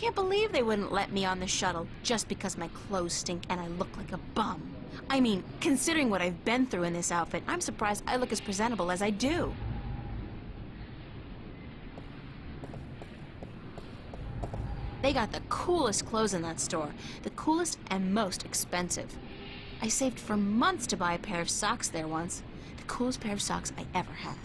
Can't believe they wouldn't let me on the shuttle just because my clothes stink and I look like a bum. I mean, considering what I've been through in this outfit, I'm surprised I look as presentable as I do. They got the coolest clothes in that store, the coolest and most expensive. I saved for months to buy a pair of socks there once, the coolest pair of socks I ever had.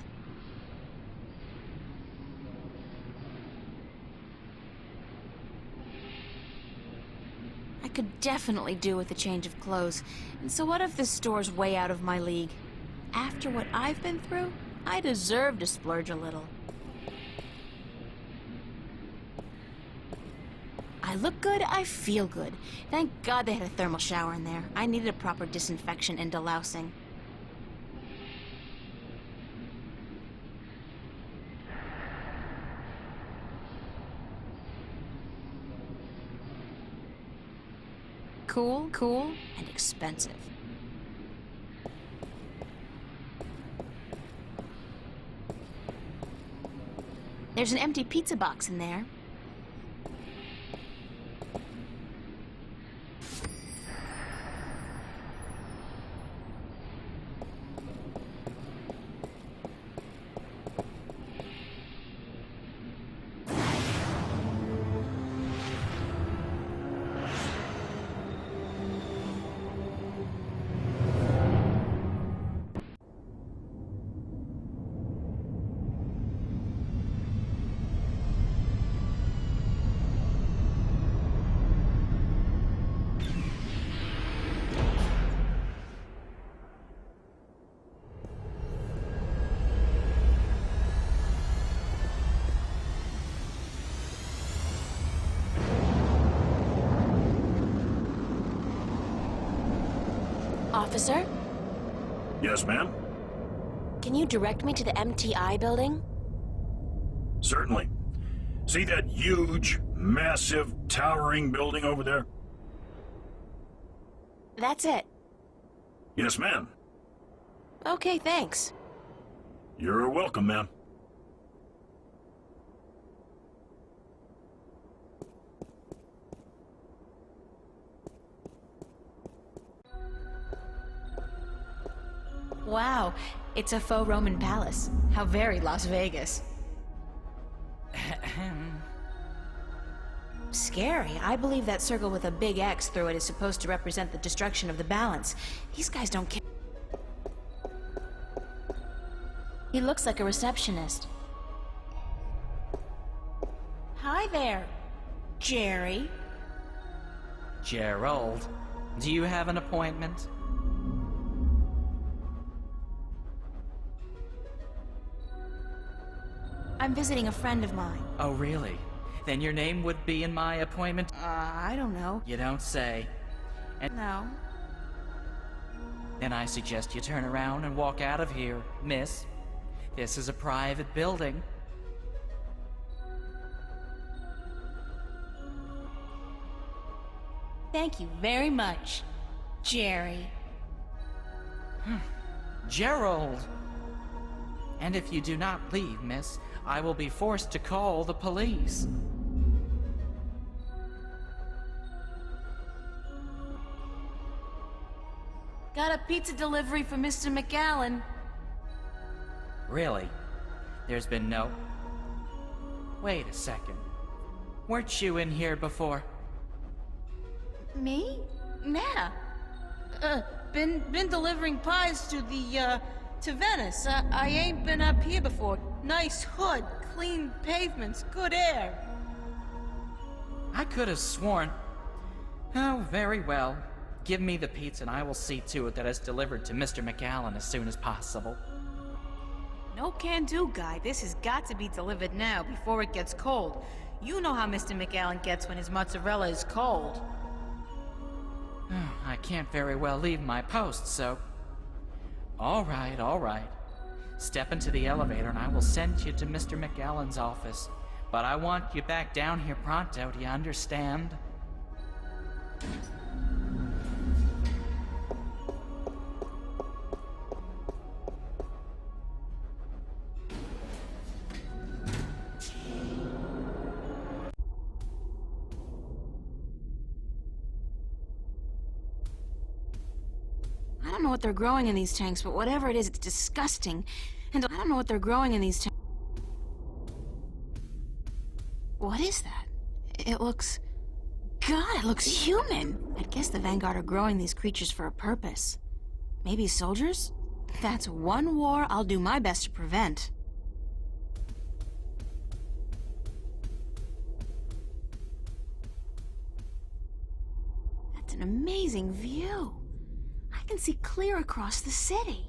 I could definitely do with a change of clothes, and so what if this store's way out of my league? After what I've been through, I deserve to splurge a little. I look good, I feel good. Thank God they had a thermal shower in there. I needed a proper disinfection and delousing. Cool, and expensive. There's an empty pizza box in there. Officer, Yes, ma'am? can you direct me to the MTI building? Certainly. See that huge, massive, towering building over there? That's it. Yes, ma'am. Okay, thanks. You're welcome, ma'am. Wow, it's a faux Roman palace. How very Las Vegas. Scary. I believe that circle with a big X through it is supposed to represent the destruction of the balance. These guys don't care. He looks like a receptionist. Hi there, Jerry. Gerald, do you have an appointment? I'm visiting a friend of mine. Oh, really? Then your name would be in my appointment? I don't know. You don't say. No. Then I suggest you turn around and walk out of here, miss. This is a private building. Thank you very much, Jerry. Gerald! And if you do not leave, miss, I will be forced to call the police. Got a pizza delivery for Mr. McAllen. Really? There's been no... Wait a second. Weren't you in here before? Me? Nah. Been delivering pies to Venice. I ain't been up here before. Nice hood, clean pavements, good air. I could have sworn... Oh, very well. Give me the pizza and I will see to it that it's delivered to Mr. McAllen as soon as possible. No can-do, guy. This has got to be delivered now, before it gets cold. You know how Mr. McAllen gets when his mozzarella is cold. I can't very well leave my post, so... All right. Step into the elevator and I will send you to Mr. McAllen's office. But I want you back down here pronto, do you understand? know what they're growing in these tanks, but whatever it is, it's disgusting. And I don't know what they're growing in these tanks. What is that? It looks... God, it looks human! I'd guess the Vanguard are growing these creatures for a purpose. Maybe soldiers? That's one war I'll do my best to prevent. That's an amazing view. I can see clear across the city.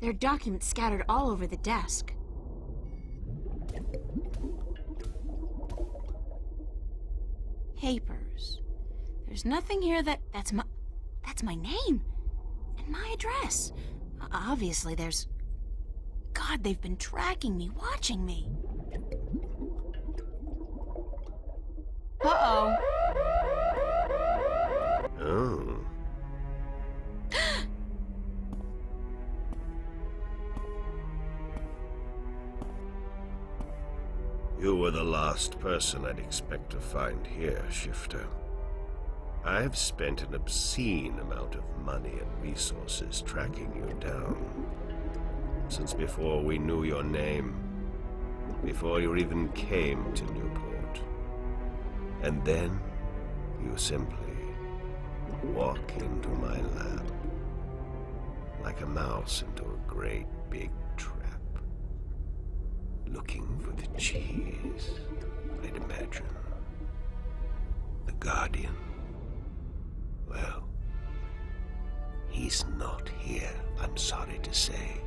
There are documents scattered all over the desk. Papers. There's nothing here that's my name and my address. Obviously there's... God, they've been tracking me, watching me. Uh-oh. Oh. You were the last person I'd expect to find here, Shifter. I've spent an obscene amount of money and resources tracking you down. Since before we knew your name, before you even came to Newport. And then, you simply walk into my lap, like a mouse into a great big trap, looking for the cheese, I'd imagine. The Guardian. Well, he's not here, I'm sorry to say.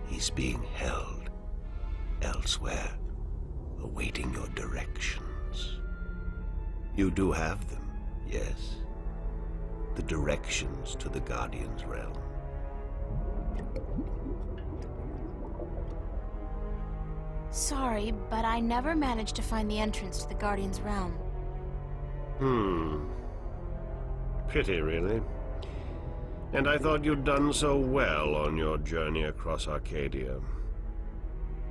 He's being held elsewhere, awaiting your directions. You do have them, yes. The directions to the Guardian's realm. Sorry, but I never managed to find the entrance to the Guardian's realm. Pity, really. And I thought you'd done so well on your journey across Arcadia.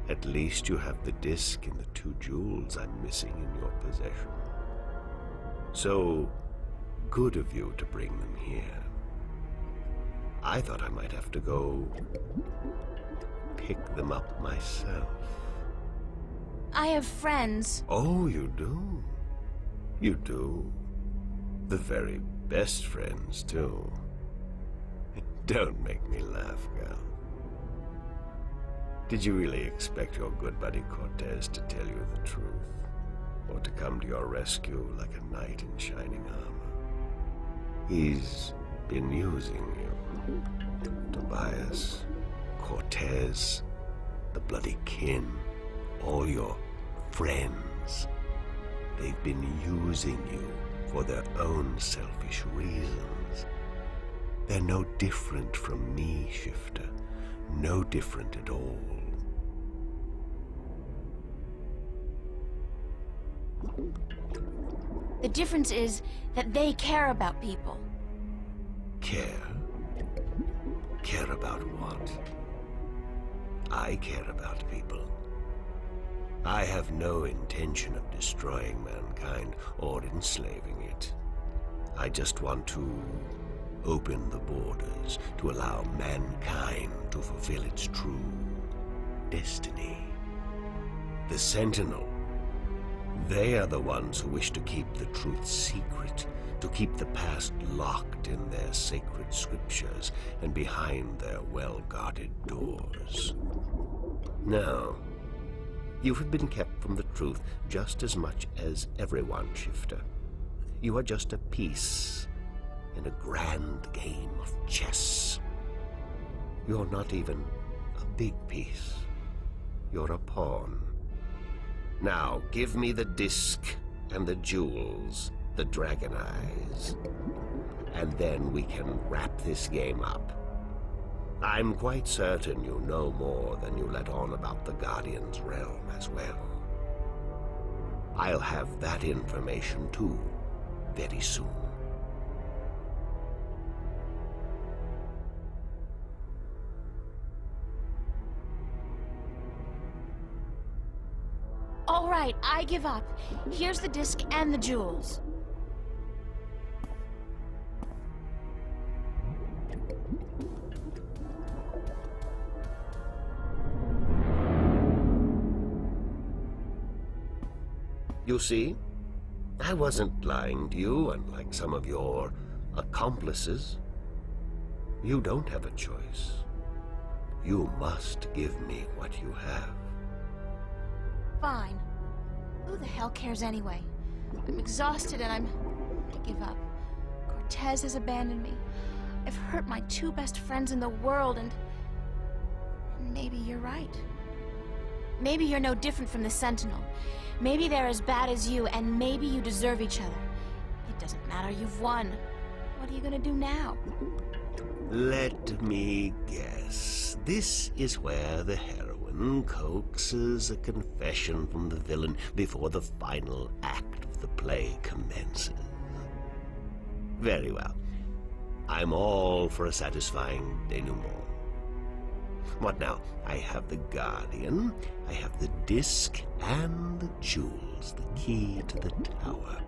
At least you have the disc and the 2 jewels I'm missing in your possession. So good of you to bring them here. I thought I might have to go pick them up myself. I have friends. Oh, you do? You do? The very best friends, too. Don't make me laugh, girl. Did you really expect your good buddy Cortez to tell you the truth? Or to come to your rescue like a knight in shining armor? He's been using you. Tobias, Cortez, the bloody kin, all your friends. They've been using you for their own selfish reasons. They're no different from me, Shifter. No different at all. The difference is that they care about people. Care? Care about what? I care about people. I have no intention of destroying mankind or enslaving it. I just want to open the borders to allow mankind to fulfill its true destiny. The Sentinel, they are the ones who wish to keep the truth secret, to keep the past locked in their sacred scriptures and behind their well-guarded doors. Now, you have been kept from the truth just as much as everyone, Shifter. You are just a piece in a grand game of chess. You're not even a big piece. You're a pawn. Now, give me the disc and the jewels, the dragon eyes, and then we can wrap this game up. I'm quite certain you know more than you let on about the Guardian's realm as well. I'll have that information too, very soon. All right, I give up. Here's the disc and the jewels. You see, I wasn't lying to you, unlike some of your accomplices. You don't have a choice. You must give me what you have. Fine. Who the hell cares anyway? I'm exhausted and I give up. Cortez has abandoned me. I've hurt my two best friends in the world and maybe you're right. Maybe you're no different from the Sentinel. Maybe they're as bad as you, and maybe you deserve each other. It doesn't matter, you've won. What are you gonna do now? Let me guess. This is where the heroine coaxes a confession from the villain before the final act of the play commences. Very well. I'm all for a satisfying denouement. What now? I have the Guardian, I have the disc, and the jewels, the key to the tower.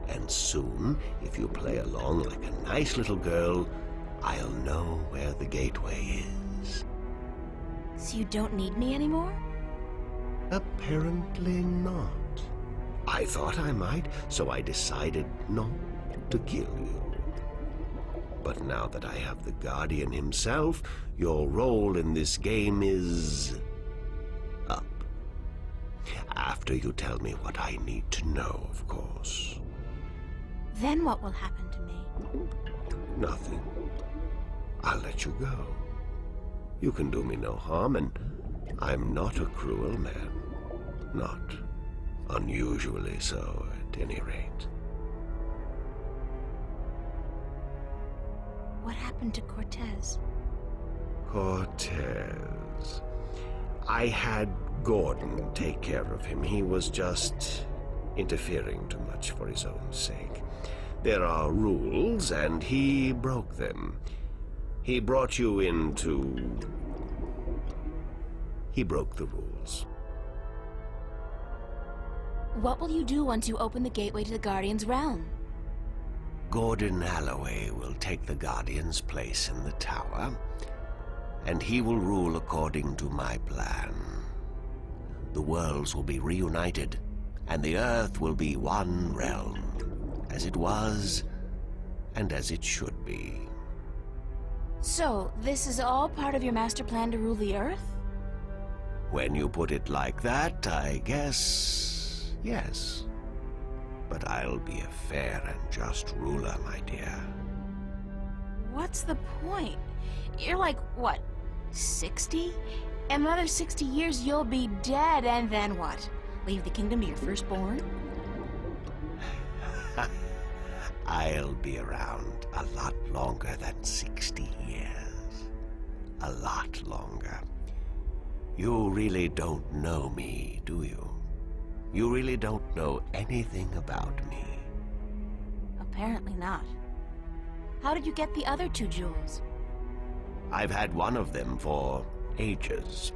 And soon, if you play along like a nice little girl, I'll know where the gateway is. So you don't need me anymore? Apparently not. I thought I might, so I decided not to kill you. But now that I have the Guardian himself, your role in this game is up. After you tell me what I need to know, of course. Then what will happen to me? Nothing. I'll let you go. You can do me no harm, and I'm not a cruel man. Not unusually so, at any rate. What happened to Cortez? Cortez. I had Gordon take care of him. He was just interfering too much for his own sake. There are rules, and he broke them. He brought you into... He broke the rules. What will you do once you open the gateway to the Guardian's realm? Gordon Alloway will take the Guardian's place in the tower, and he will rule according to my plan. The worlds will be reunited, and the Earth will be one realm, as it was, and as it should be. So, this is all part of your master plan to rule the Earth? When you put it like that, I guess, yes. But I'll be a fair and just ruler, my dear. What's the point? You're like, what, 60? In another 60 years, you'll be dead, and then what? Leave the kingdom to your firstborn? I'll be around a lot longer than 60 years. A lot longer. You really don't know me, do you? You really don't know anything about me. Apparently not. How did you get the other two jewels? I've had one of them for ages.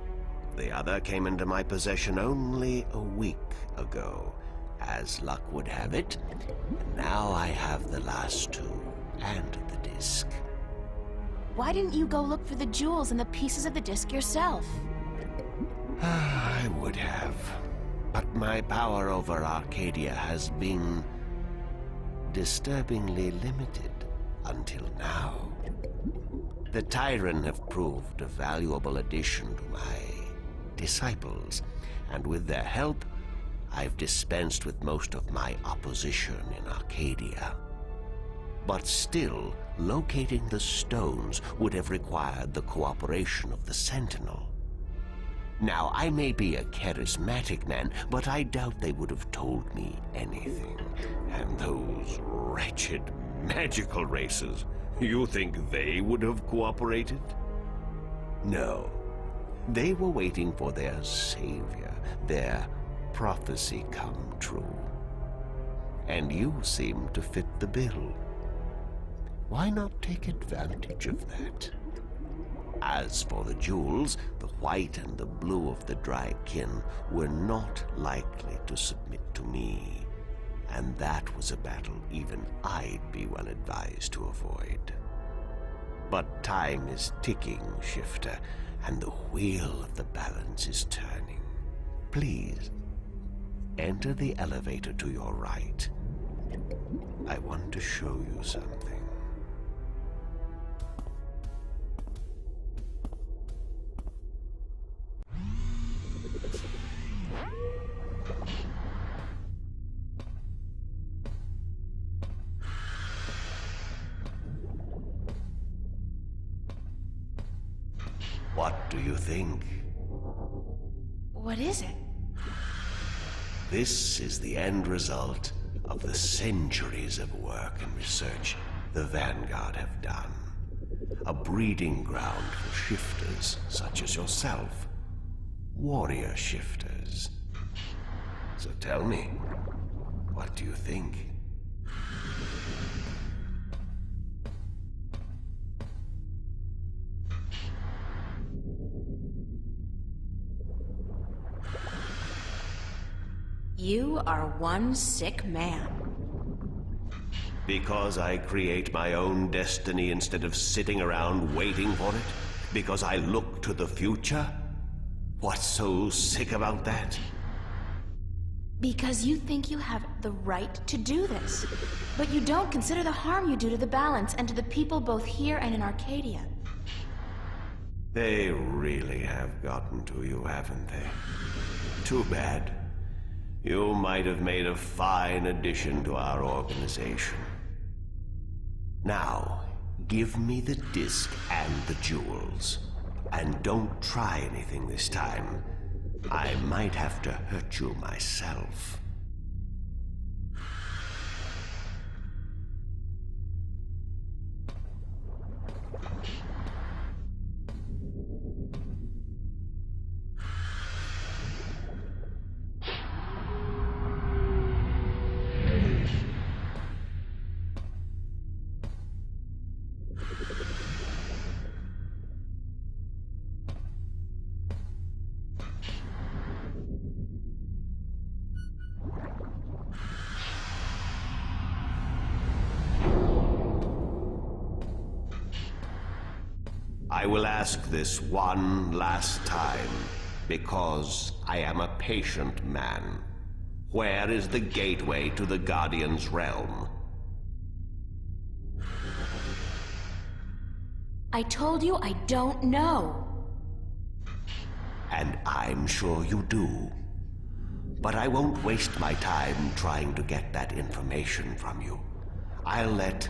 The other came into my possession only a week ago. As luck would have it, and now I have the last two, and the disc. Why didn't you go look for the jewels and the pieces of the disc yourself? I would have. But my power over Arcadia has been disturbingly limited until now. The Tyrant have proved a valuable addition to my disciples, and with their help, I've dispensed with most of my opposition in Arcadia. But still, locating the stones would have required the cooperation of the Sentinel. Now, I may be a charismatic man, but I doubt they would have told me anything. And those wretched magical races, you think they would have cooperated? No. They were waiting for their savior, their prophecy come true. And you seem to fit the bill. Why not take advantage of that? As for the jewels, the white and the blue of the Drykin were not likely to submit to me. And that was a battle even I'd be well advised to avoid. But time is ticking, Shifter, and the wheel of the balance is turning. Please, enter the elevator to your right. I want to show you something. What do you think? What is it? This is the end result of the centuries of work and research the Vanguard have done. A breeding ground for shifters such as yourself. Warrior shifters. So tell me, what do you think? You are one sick man. Because I create my own destiny instead of sitting around waiting for it? Because I look to the future? What's so sick about that? Because you think you have the right to do this. But you don't consider the harm you do to the balance and to the people both here and in Arcadia. They really have gotten to you, haven't they? Too bad. You might have made a fine addition to our organization. Now, give me the disc and the jewels. And don't try anything this time. I might have to hurt you myself. I will ask this one last time, because I am a patient man. Where is the gateway to the Guardian's realm? I told you I don't know. And I'm sure you do. But I won't waste my time trying to get that information from you. I'll let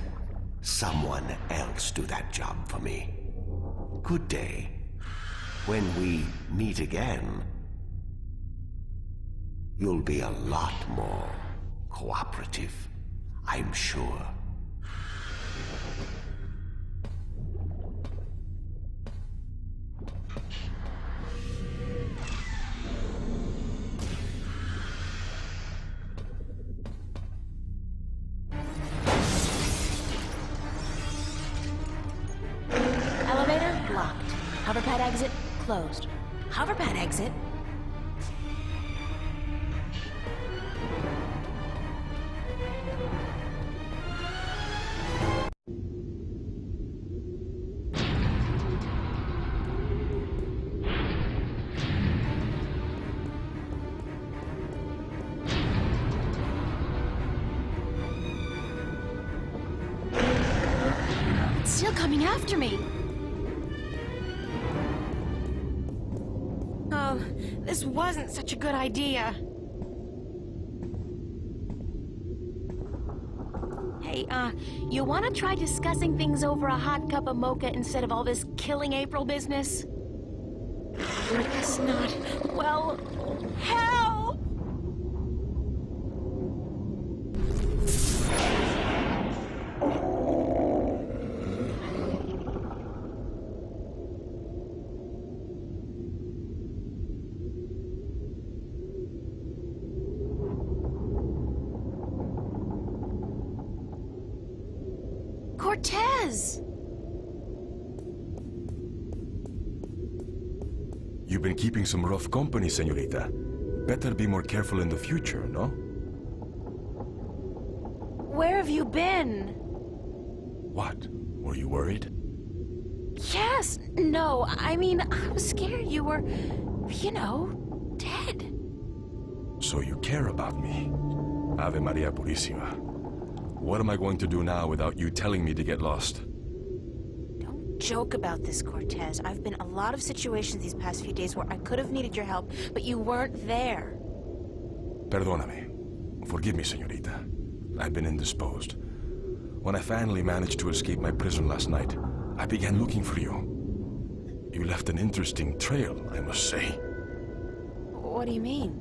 someone else do that job for me. Good day. When we meet again, you'll be a lot more cooperative, I'm sure. Elevator locked. Hoverpad exit closed. Hoverpad exit? It's still coming after me. Oh, this wasn't such a good idea. Hey, you want to try discussing things over a hot cup of mocha instead of all this killing April business? I guess not. Well, help! Cortez! You've been keeping some rough company, señorita. Better be more careful in the future, no? Where have you been? What? Were you worried? Yes. No, I mean, I was scared you were, you know, dead. So you care about me. Ave Maria Purissima. What am I going to do now without you telling me to get lost? Don't joke about this, Cortez. I've been in a lot of situations these past few days where I could have needed your help, but you weren't there. Perdóname. Forgive me, señorita. I've been indisposed. When I finally managed to escape my prison last night, I began looking for you. You left an interesting trail, I must say. What do you mean?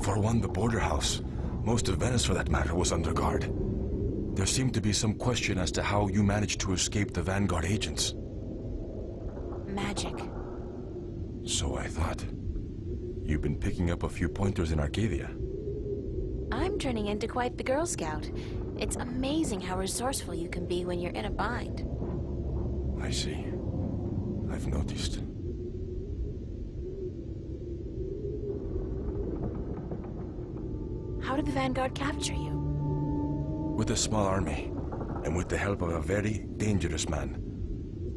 For one, the border house, most of Venice for that matter, was under guard. There seemed to be some question as to how you managed to escape the Vanguard agents. Magic. So I thought. You've been picking up a few pointers in Arcadia. I'm turning into quite the Girl Scout. It's amazing how resourceful you can be when you're in a bind. I see. I've noticed. How did the Vanguard capture you? With a small army, and with the help of a very dangerous man,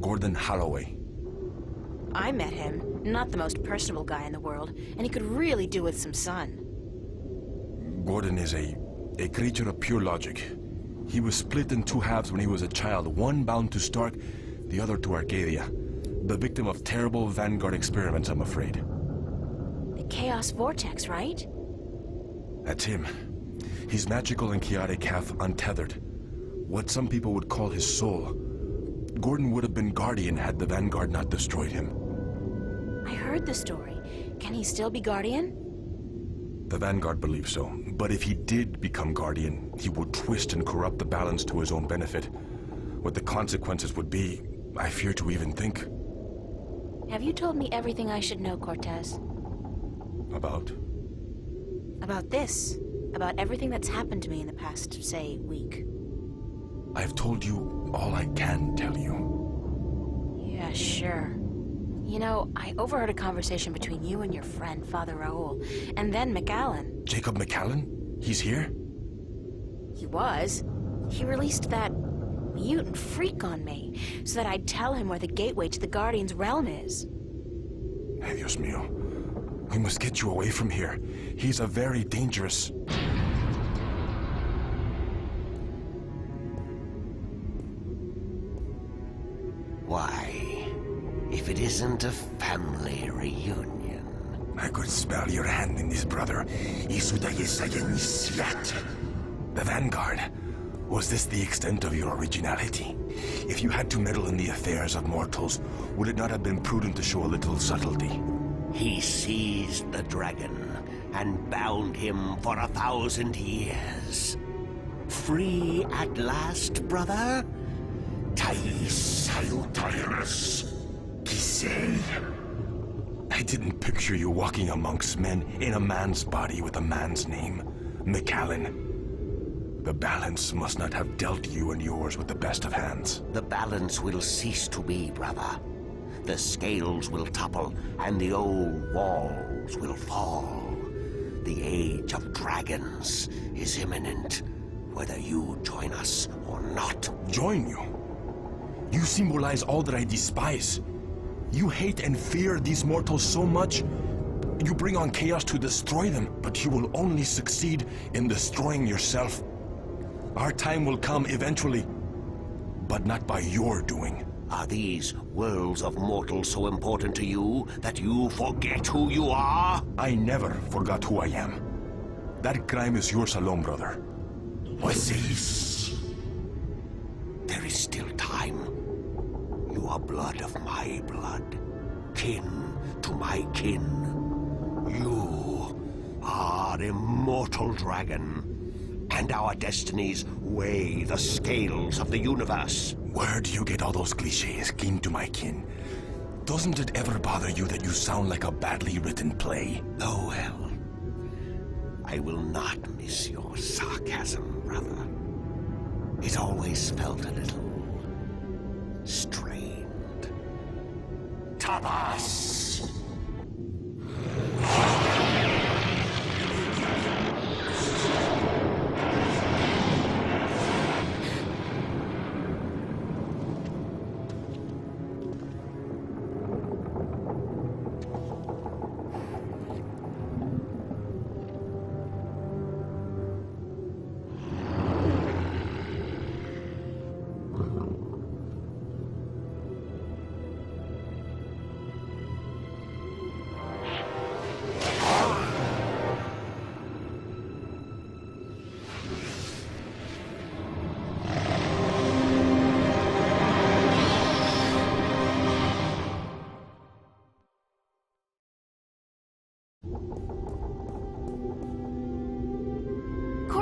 Gordon Holloway. I met him. Not the most personable guy in the world, and he could really do with some sun. Gordon is a creature of pure logic. He was split in two halves when he was a child, one bound to Stark, the other to Arcadia. The victim of terrible Vanguard experiments, I'm afraid. The Chaos Vortex, right? That's him. He's magical and chaotic, half untethered. What some people would call his soul. Gordon would have been Guardian had the Vanguard not destroyed him. I heard the story. Can he still be Guardian? The Vanguard believes so, but if he did become Guardian, he would twist and corrupt the balance to his own benefit. What the consequences would be, I fear to even think. Have you told me everything I should know, Cortez? About? About this. About everything that's happened to me in the past, say, week. I've told you all I can tell you. Yeah, sure. You know, I overheard a conversation between you and your friend, Father Raoul, and then McAllen. Jacob McAllen? He's here? He was. He released that mutant freak on me, so that I'd tell him where the gateway to the Guardian's realm is. Ay, Dios mío. We must get you away from here. He's a very dangerous... Why, if it isn't a family reunion. I could smell your hand in this, brother. The Vanguard. Was this the extent of your originality? If you had to meddle in the affairs of mortals, would it not have been prudent to show a little subtlety? He seized the dragon and bound him for 1,000 years. Free at last, brother? Thais Salutaris. Kisei. I didn't picture you walking amongst men in a man's body with a man's name. McAllen. The balance must not have dealt you and yours with the best of hands. The balance will cease to be, brother. The scales will topple, and the old walls will fall. The age of dragons is imminent, whether you join us or not. Join you? You symbolize all that I despise. You hate and fear these mortals so much, you bring on chaos to destroy them, but you will only succeed in destroying yourself. Our time will come eventually, but not by your doing. Are these worlds of mortals so important to you that you forget who you are? I never forgot who I am. That crime is yours alone, brother. What's this? There is still time. You are blood of my blood, kin to my kin. You are immortal dragon, and our destinies weigh the scales of the universe. Where do you get all those cliches, kin to my kin? Doesn't it ever bother you that you sound like a badly written play? Oh well. I will not miss your sarcasm, brother. It always felt a little... strained. Tabas!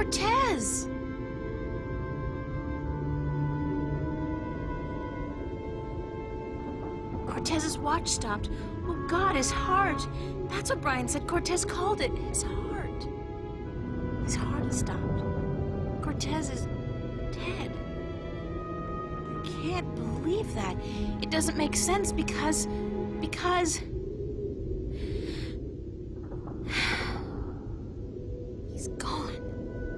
Cortez! Cortez's watch stopped. Oh God, his heart. That's what Brian said Cortez called it. His heart. His heart has stopped. Cortez is dead. I can't believe that. It doesn't make sense because... He's gone.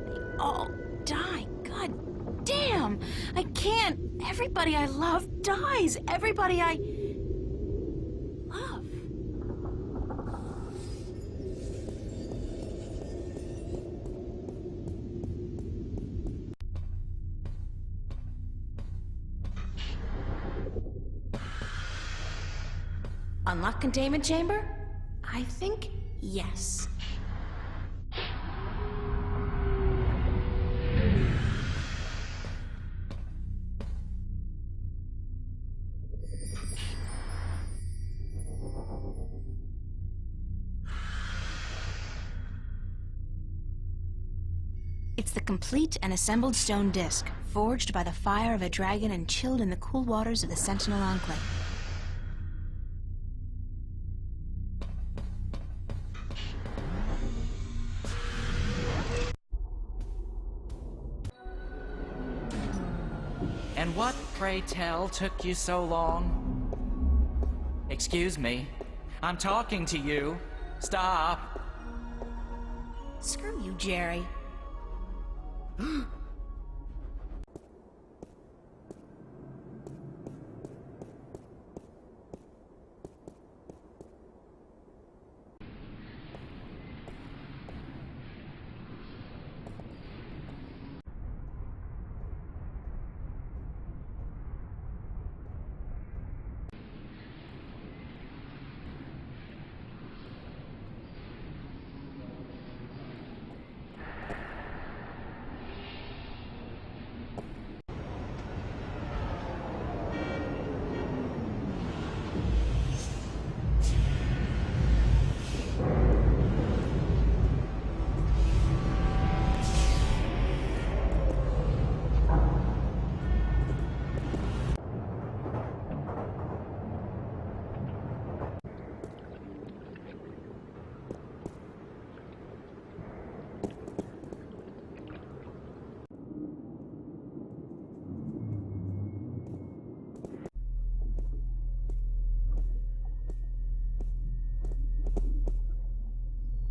They all die. God damn! I can't. Everybody I love dies. Everybody I love. Unlock containment chamber? I think yes. It's the complete and assembled stone disc, forged by the fire of a dragon and chilled in the cool waters of the Sentinel Enclave. And what, pray tell, took you so long? Excuse me. I'm talking to you. Stop. Screw you, Jerry.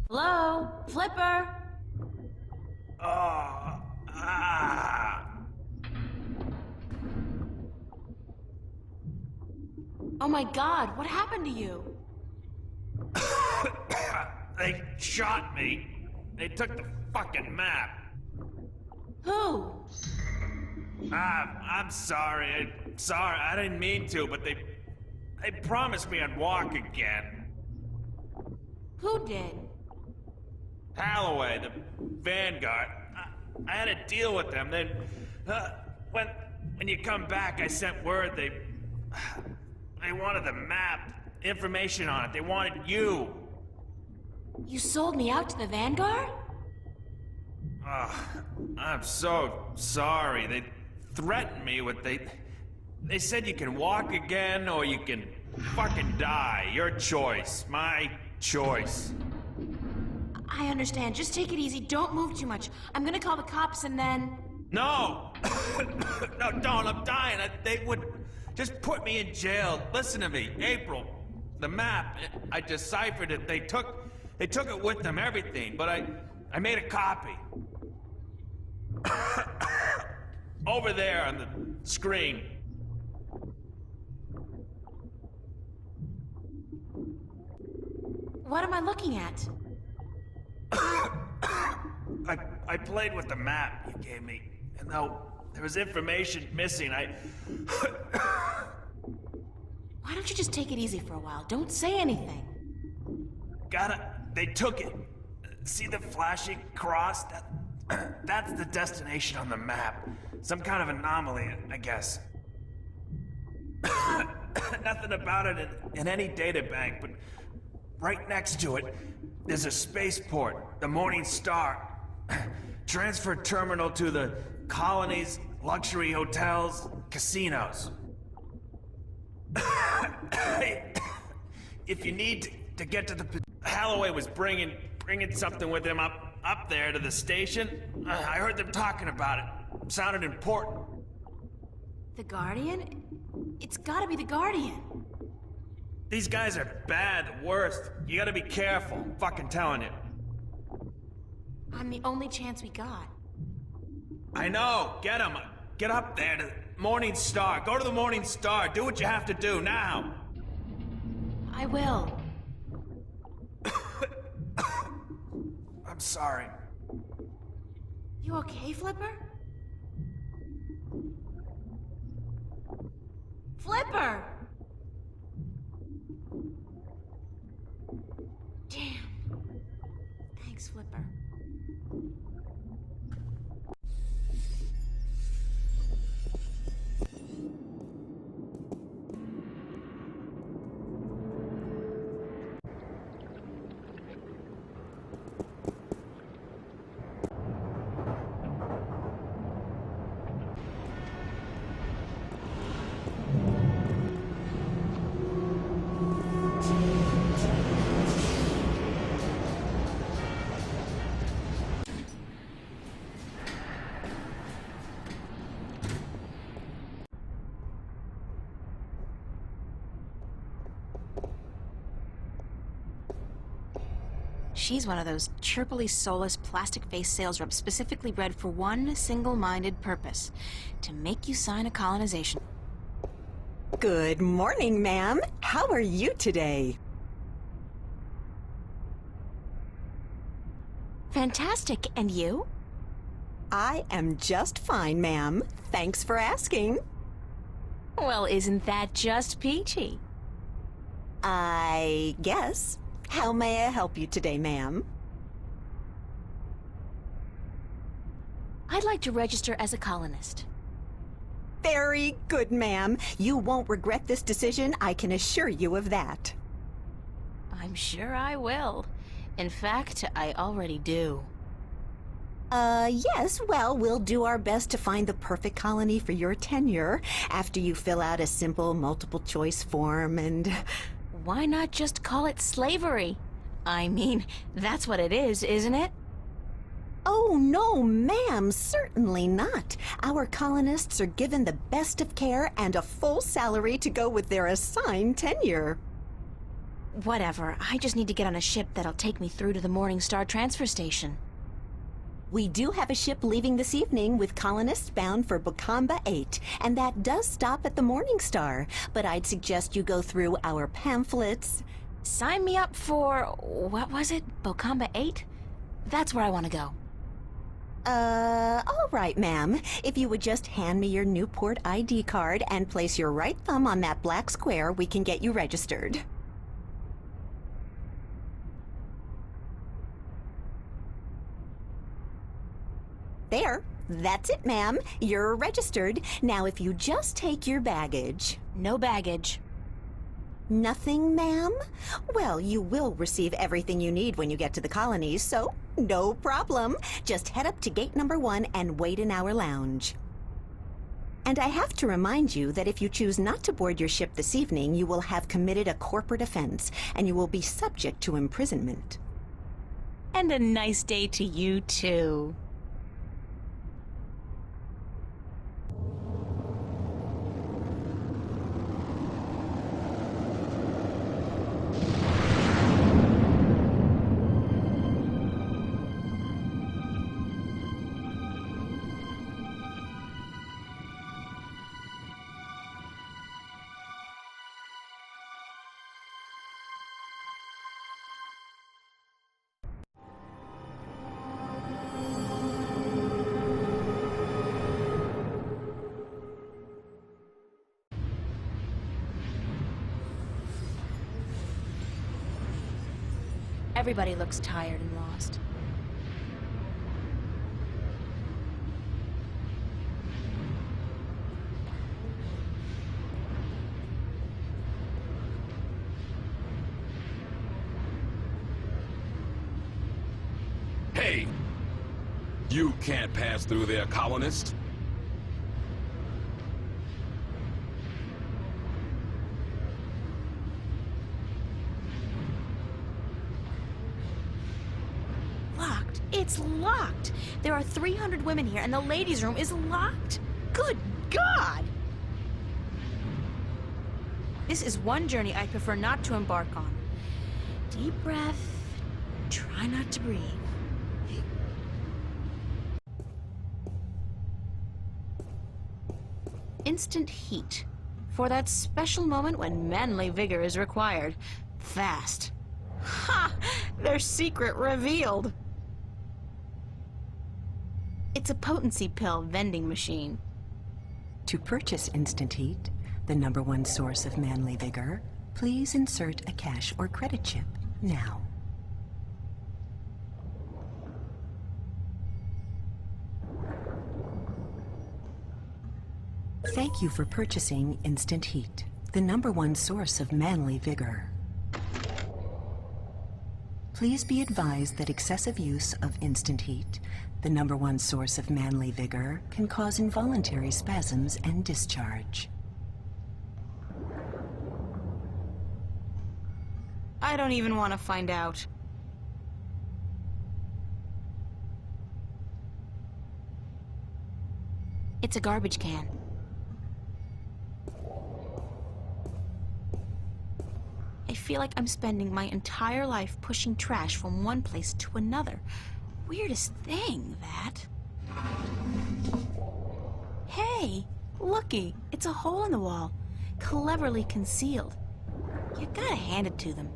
Hello? Flipper? Oh my God, what happened to you? They shot me. They took the fucking map. Who? I'm sorry. I didn't mean to, but they promised me I'd walk again. Who did? Holloway, the Vanguard. I had a deal with them. Then, when you come back, I sent word they wanted the map, information on it. They wanted you. You sold me out to the Vanguard? I'm so sorry. They threatened me with they said you can walk again or you can fucking die. Your choice. My choice. I understand. Just take it easy. Don't move too much. I'm gonna call the cops and then... No! No, don't. I'm dying. They would just put me in jail. Listen to me. April, the map, I deciphered it. They took it with them, everything, but I made a copy. Over there on the screen. What am I looking at? I played with the map you gave me, and though there was information missing, Why don't you just take it easy for a while? Don't say anything. They took it. See the flashing cross? That's the destination on the map. Some kind of anomaly, I guess. Nothing about it in any databank, but right next to it, there's a spaceport, the Morning Star. transfer terminal to the colonies, luxury hotels, casinos. If you need to get to the... Holloway was bringing something with him up there to the station. I heard them talking about it. Sounded important. The Guardian? It's gotta be the Guardian. These guys are bad, the worst. You gotta be careful. I'm fucking telling you. I'm the only chance we got. I know. Get him. Get up there to Morning Star. Go to the Morning Star. Do what you have to do now. I will. I'm sorry. You okay, Flipper? Flipper! Damn. Thanks, Flipper. She's one of those chirpily soulless, plastic-faced sales reps specifically bred for one single-minded purpose: to make you sign a colonization. Good morning, ma'am. How are you today? Fantastic, and you? I am just fine, ma'am. Thanks for asking. Well, isn't that just peachy? I guess. How may I help you today, ma'am? I'd like to register as a colonist. Very good, ma'am. You won't regret this decision, I can assure you of that. I'm sure I will. In fact, I already do. Yes, well, we'll do our best to find the perfect colony for your tenure after you fill out a simple multiple-choice form and... Why not just call it slavery? I mean, that's what it is, isn't it? Oh, no, ma'am, certainly not. Our colonists are given the best of care and a full salary to go with their assigned tenure. Whatever, I just need to get on a ship that'll take me through to the Morning Star transfer station. We do have a ship leaving this evening with colonists bound for Bokamba 8, and that does stop at the Morning Star, but I'd suggest you go through our pamphlets. Sign me up for, what was it, Bokamba 8? That's where I want to go. All right, ma'am. If you would just hand me your Newport ID card and place your right thumb on that black square, we can get you registered. There. That's it, ma'am. You're registered. Now, if you just take your baggage... No baggage. Nothing, ma'am? Well, you will receive everything you need when you get to the colonies, so no problem. Just head up to gate number 1 and wait in our lounge. And I have to remind you that if you choose not to board your ship this evening, you will have committed a corporate offense, and you will be subject to imprisonment. And a nice day to you, too. Everybody looks tired and lost. Hey! You can't pass through there, colonist. Locked. It's locked. There are 300 women here, and the ladies' room is locked. Good God! This is one journey I prefer not to embark on. Deep breath. Try not to breathe. Instant heat. For that special moment when manly vigor is required. Fast. Ha! Their secret revealed. It's a potency pill vending machine. To purchase Instant Heat, the #1 source of manly vigor, please insert a cash or credit chip now. Thank you for purchasing Instant Heat, the #1 source of manly vigor. Please be advised that excessive use of Instant Heat, the #1 source of manly vigor, can cause involuntary spasms and discharge. I don't even want to find out. It's a garbage can. I feel like I'm spending my entire life pushing trash from one place to another. Weirdest thing, that. Hey, looky, it's a hole in the wall, cleverly concealed. You gotta hand it to them.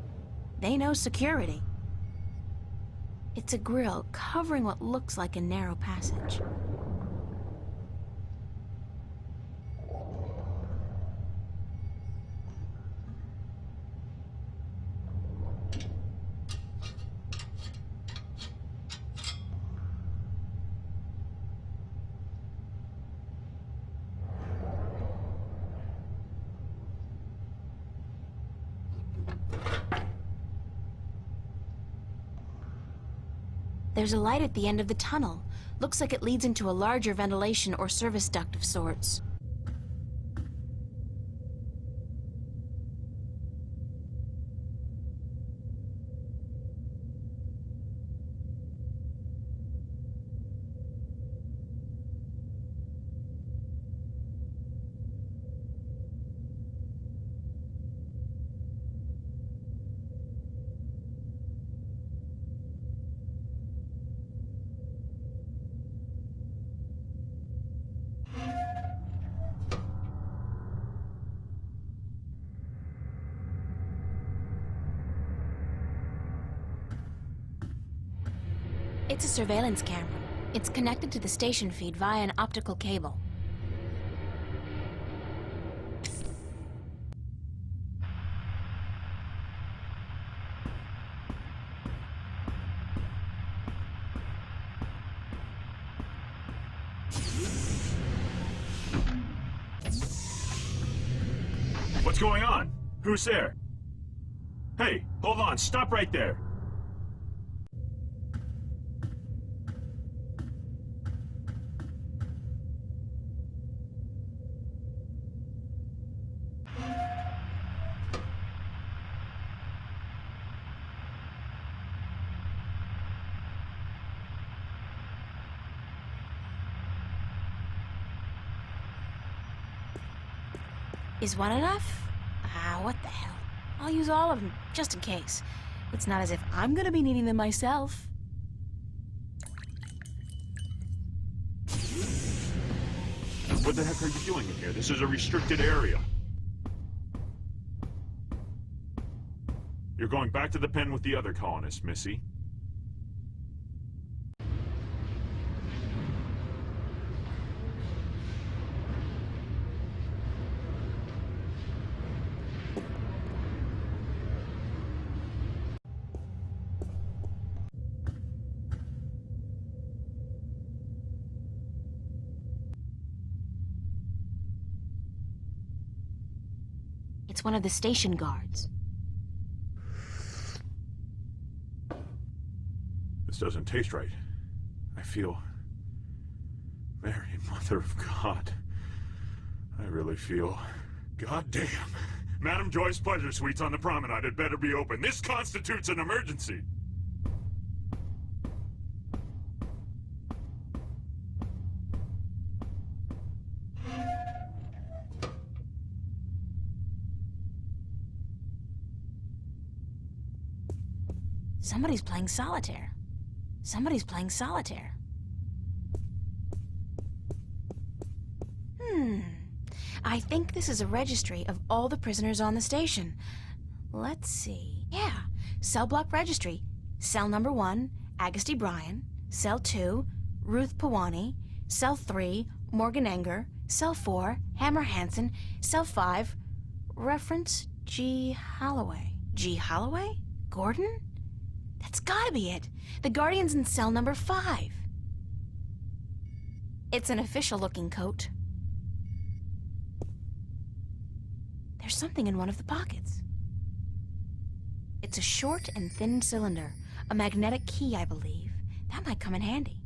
They know security. It's a grill covering what looks like a narrow passage. There's a light at the end of the tunnel. Looks like it leads into a larger ventilation or service duct of sorts. It's a surveillance camera. It's connected to the station feed via an optical cable. What's going on? Who's there? Hey, hold on. Stop right there. Is one enough? What the hell? I'll use all of them, just in case. It's not as if I'm gonna be needing them myself. What the heck are you doing in here? This is a restricted area. You're going back to the pen with the other colonists, Missy. It's one of the station guards. This doesn't taste right. I feel Mary, Mother of God. I really feel... goddamn. Madam Joy's Pleasure Suites on the promenade had better be open. This constitutes an emergency. Somebody's playing solitaire. Somebody's playing solitaire. I think this is a registry of all the prisoners on the station. Let's see. Yeah, cell block registry. Cell number 1, Agusty Bryan. Cell 2, Ruth Pawani. Cell 3, Morgan Enger. Cell 4, Hammer Hansen. Cell 5, reference G. Holloway. G. Holloway? Gordon? That's gotta be it. The Guardian's in cell number 5. It's an official-looking coat. There's something in one of the pockets. It's a short and thin cylinder. A magnetic key, I believe. That might come in handy.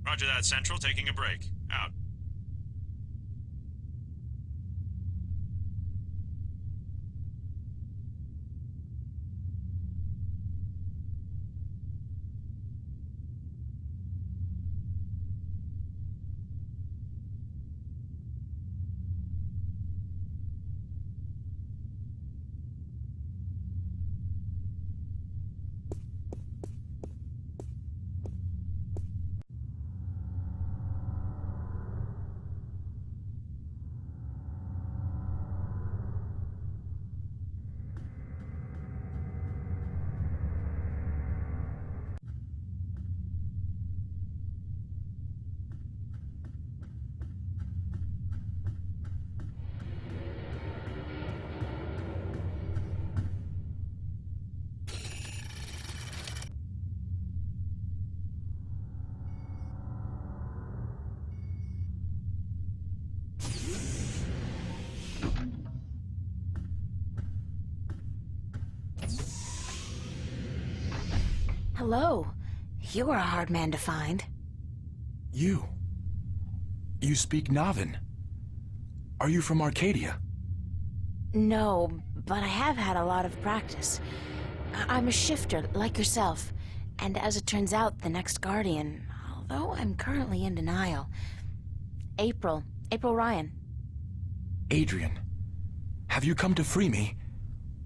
Roger that, Central. Taking a break. Out. Hello. You were a hard man to find. You speak Navin. Are you from Arcadia? No, but I have had a lot of practice. I'm a shifter, like yourself. And as it turns out, the next Guardian, although I'm currently in denial. April Ryan. Adrian, have you come to free me?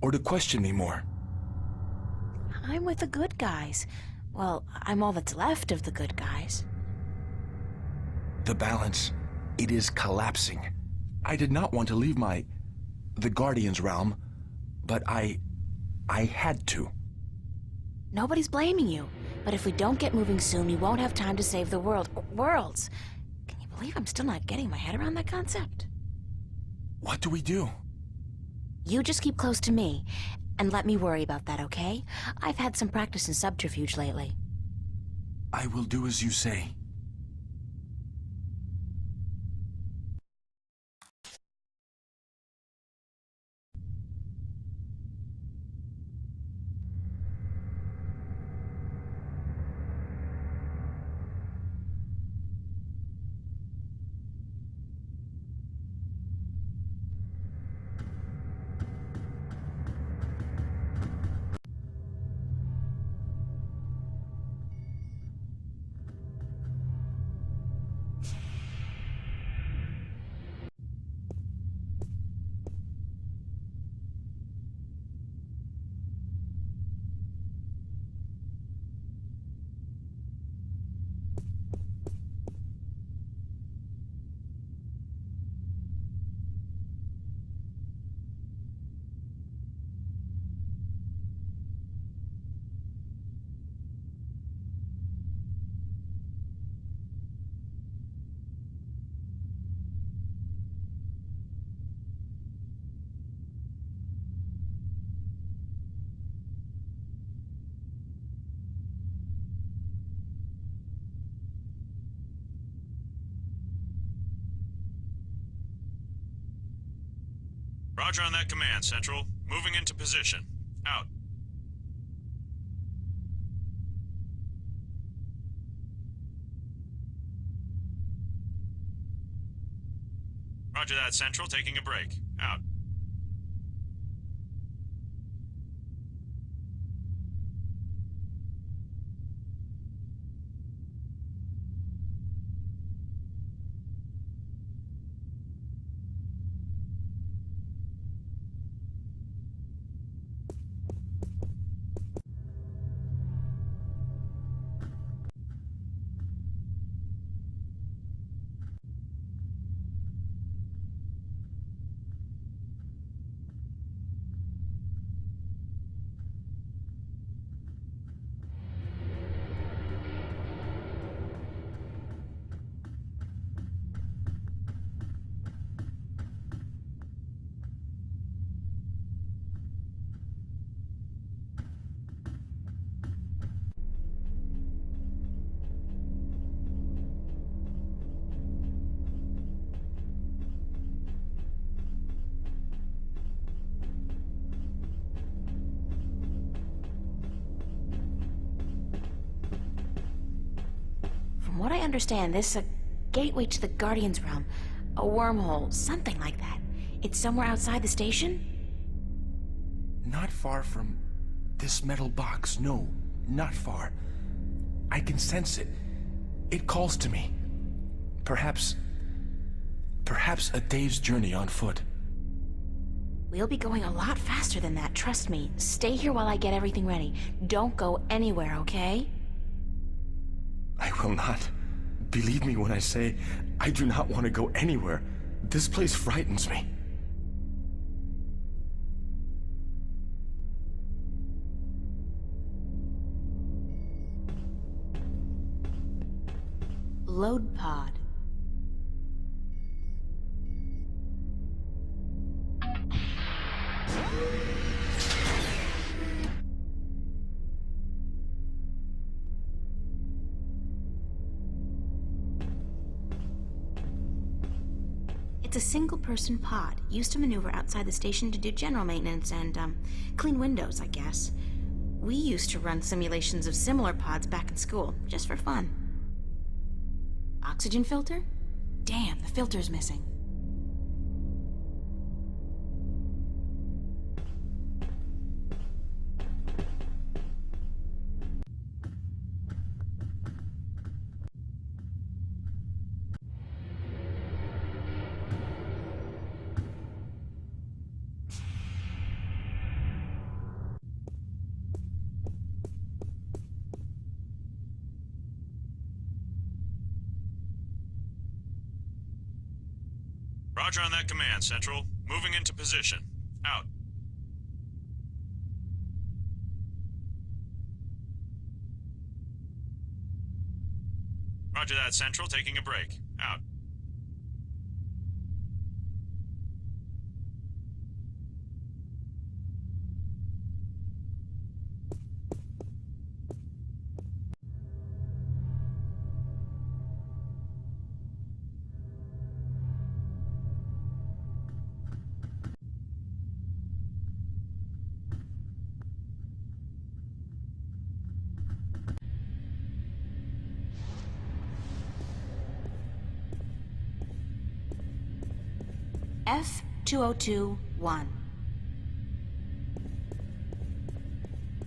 Or to question me more? I'm with the good guys. Well, I'm all that's left of the good guys. The balance, it is collapsing. I did not want to leave the Guardian's realm, but I had to. Nobody's blaming you. But if we don't get moving soon, we won't have time to save the world. Worlds! Can you believe I'm still not getting my head around that concept? What do we do? You just keep close to me, and let me worry about that, okay? I've had some practice in subterfuge lately. I will do as you say. Roger on that command, Central. Moving into position. Out. Roger that, Central. Taking a break. Out. From what I understand, this is a gateway to the Guardian's realm. A wormhole, something like that. It's somewhere outside the station? Not far from this metal box. No, not far. I can sense it. It calls to me. Perhaps a day's journey on foot. We'll be going a lot faster than that, trust me. Stay here while I get everything ready. Don't go anywhere, okay? I will not. Believe me when I say I do not want to go anywhere. This place frightens me. Load pod. It's a single-person pod, used to maneuver outside the station to do general maintenance and, clean windows, I guess. We used to run simulations of similar pods back in school, just for fun. Oxygen filter? Damn, the filter's missing. Roger on that command, Central. Moving into position. Out. Roger that, Central. Taking a break. Out. F-2021.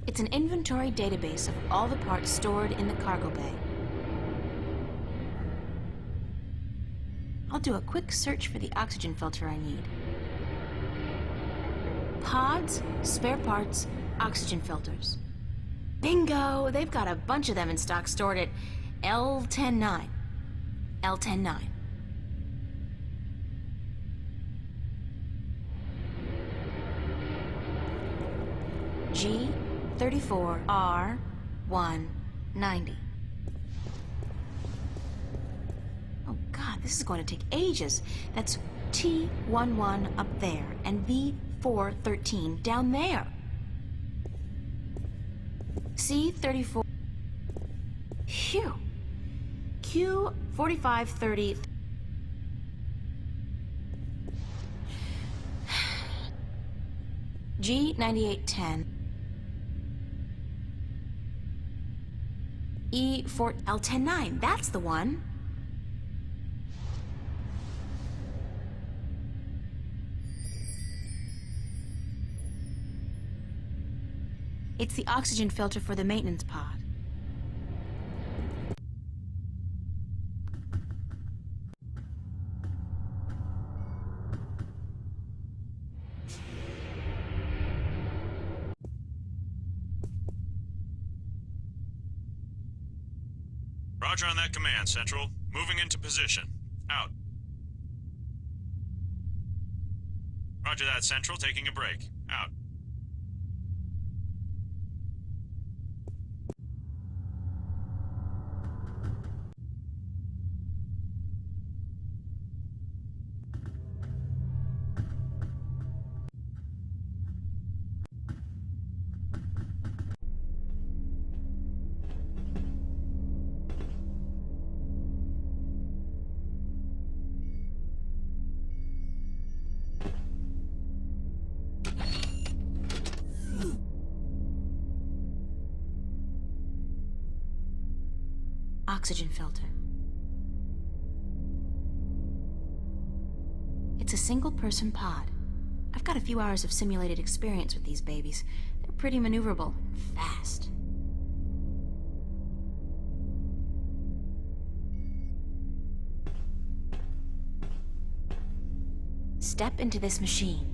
It's an inventory database of all the parts stored in the cargo bay. I'll do a quick search for the oxygen filter I need. Pods, spare parts, oxygen filters. Bingo! They've got a bunch of them in stock stored at L109. L109. G34R190. Oh god, this is going to take ages. That's T11 up there and V413 down there. C34. Phew. Q4530. G9810. E4L109, that's the one. It's the oxygen filter for the maintenance pod. Roger on that command, Central. Moving into position. Out. Roger that, Central. Taking a break. Out. Oxygen filter. It's a single-person pod. I've got a few hours of simulated experience with these babies. They're pretty maneuverable and fast. Step into this machine.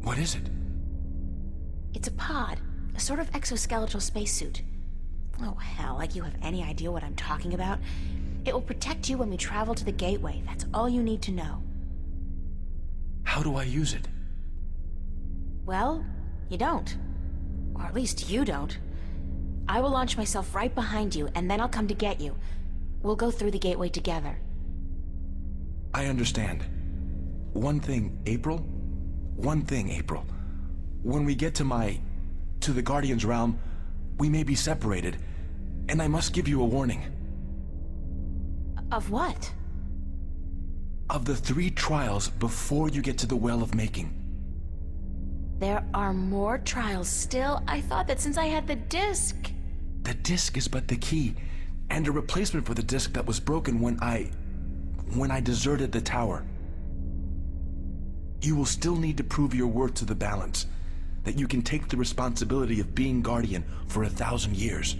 What is it? It's a pod, a sort of exoskeletal spacesuit. Oh, hell, like you have any idea what I'm talking about. It will protect you when we travel to the gateway. That's all you need to know. How do I use it? Well, you don't. Or at least you don't. I will launch myself right behind you, and then I'll come to get you. We'll go through the gateway together. I understand. One thing, April. When we get to the Guardian's realm, we may be separated, and I must give you a warning. Of what? Of the 3 trials before you get to the Well of Making. There are more trials still? I thought that since I had the disc. The disc is but the key, and a replacement for the disc that was broken when I deserted the tower. You will still need to prove your worth to the Balance, that you can take the responsibility of being Guardian for 1,000 years.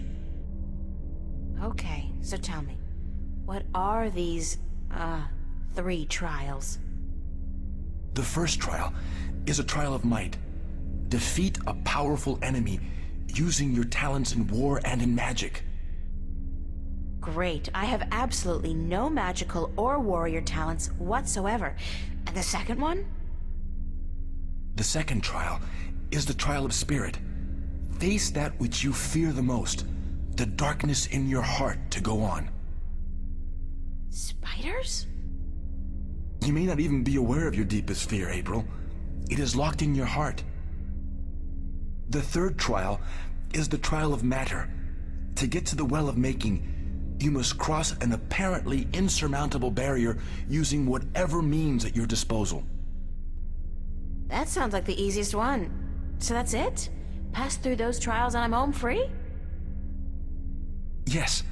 Okay, so tell me, what are these, 3 trials? The first trial is a trial of might. Defeat a powerful enemy using your talents in war and in magic. Great, I have absolutely no magical or warrior talents whatsoever. And the second one? The second trial is the trial of spirit. Face that which you fear the most, the darkness in your heart to go on. Spiders? You may not even be aware of your deepest fear, April. It is locked in your heart. The third trial is the trial of matter. To get to the Well of Making, you must cross an apparently insurmountable barrier using whatever means at your disposal. That sounds like the easiest one. So that's it? Pass through those trials and I'm home free? Yes.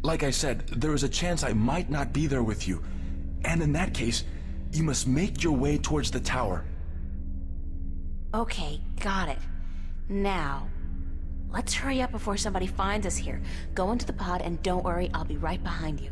Like I said, there is a chance I might not be there with you. And in that case, you must make your way towards the tower. Okay, got it. Now, let's hurry up before somebody finds us here. Go into the pod and don't worry, I'll be right behind you.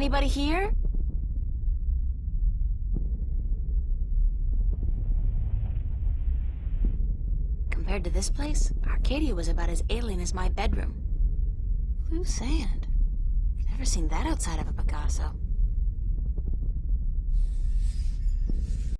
Anybody here? Compared to this place, Arcadia was about as alien as my bedroom. Blue sand. Never seen that outside of a Picasso.